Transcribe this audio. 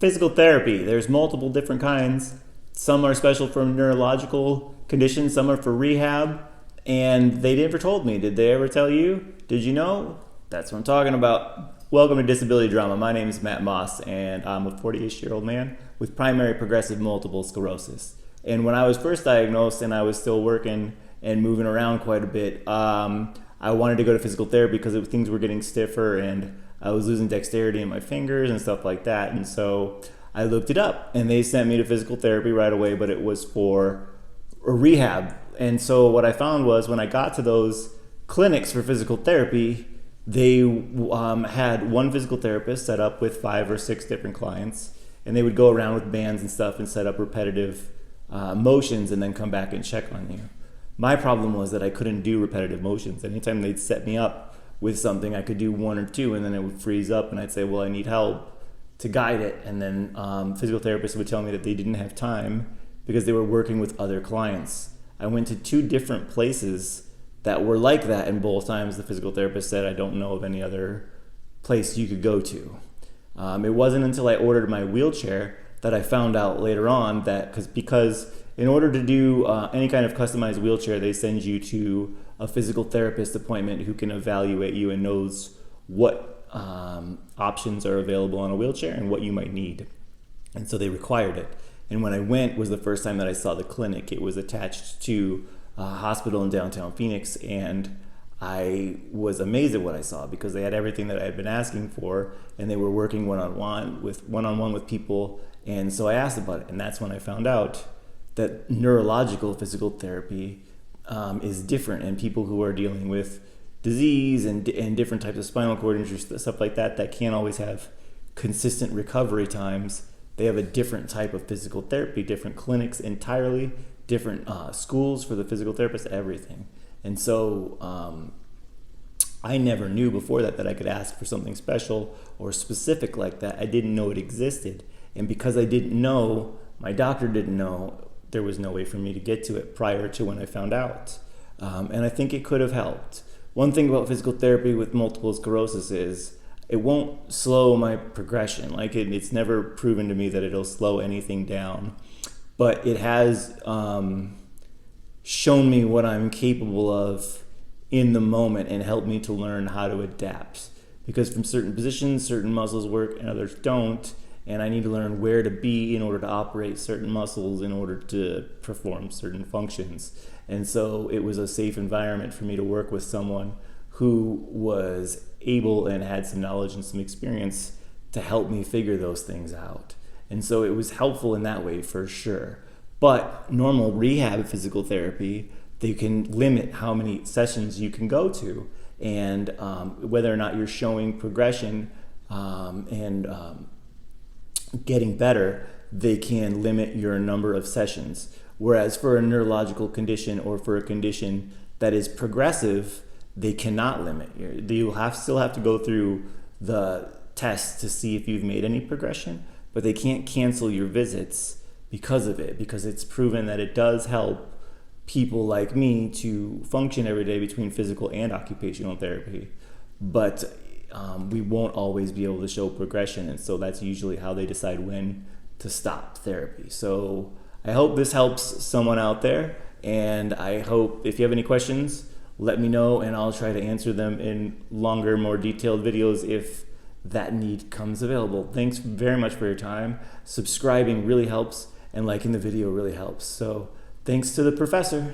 Physical therapy, there's multiple different kinds. Some are special for neurological conditions, some are for rehab, and they never told me. Did they ever tell you? Did you know? That's what I'm talking about. Welcome to Disability Drama. My name is Matt Moss, and I'm a 48-year-old man with primary progressive multiple sclerosis. And when I was first diagnosed and I was still working and moving around quite a bit, I wanted to go to physical therapy because things were getting stiffer and I was losing dexterity in my fingers and stuff like that. And so I looked it up and they sent me to physical therapy right away, but it was for a rehab. And so what I found was when I got to those clinics for physical therapy, they had one physical therapist set up with 5 or 6 different clients, and they would go around with bands and stuff and set up repetitive motions and then come back and check on you. My problem was that I couldn't do repetitive motions. Anytime they'd set me up with something, I could do 1 or 2 and then it would freeze up and I'd say, well, I need help to guide it. And then physical therapists would tell me that they didn't have time because they were working with other clients. I went to 2 different places that were like that, and both times the physical therapist said, I don't know of any other place you could go to. It wasn't until I ordered my wheelchair that I found out later on that because in order to do any kind of customized wheelchair, they send you to a physical therapist appointment who can evaluate you and knows what options are available on a wheelchair and what you might need. And so they required it. And when I went was the first time that I saw the clinic. It was attached to a hospital in downtown Phoenix, and I was amazed at what I saw because they had everything that I had been asking for, and they were working one-on-one with people. And so I asked about it, and that's when I found out that neurological physical therapy is different, and people who are dealing with disease and different types of spinal cord injuries, stuff like that, that can't always have consistent recovery times. They have a different type of physical therapy, different clinics entirely, different schools for the physical therapist, everything. And so I never knew before that I could ask for something special or specific like that. I didn't know it existed. And because I didn't know, my doctor didn't know, there was no way for me to get to it prior to when I found out. And I think it could have helped. One thing about physical therapy with multiple sclerosis is it won't slow my progression. Like it's never proven to me that it'll slow anything down. But it has shown me what I'm capable of in the moment and helped me to learn how to adapt. Because from certain positions, certain muscles work and others don't. And I need to learn where to be in order to operate certain muscles in order to perform certain functions. And so it was a safe environment for me to work with someone who was able and had some knowledge and some experience to help me figure those things out. And so it was helpful in that way for sure. But normal rehab physical therapy, they can limit how many sessions you can go to, and whether or not you're showing progression and getting better, they can limit your number of sessions. Whereas for a neurological condition or for a condition that is progressive, they cannot limit. You'll still have to go through the tests to see if you've made any progression, but they can't cancel your visits because of it, because it's proven that it does help people like me to function every day between physical and occupational therapy. But we won't always be able to show progression, and so that's usually how they decide when to stop therapy. So I hope this helps someone out there, and I hope if you have any questions, let me know and I'll try to answer them in longer, more detailed videos if that need comes available. Thanks very much for your time. Subscribing really helps, and liking the video really helps. So thanks to the professor.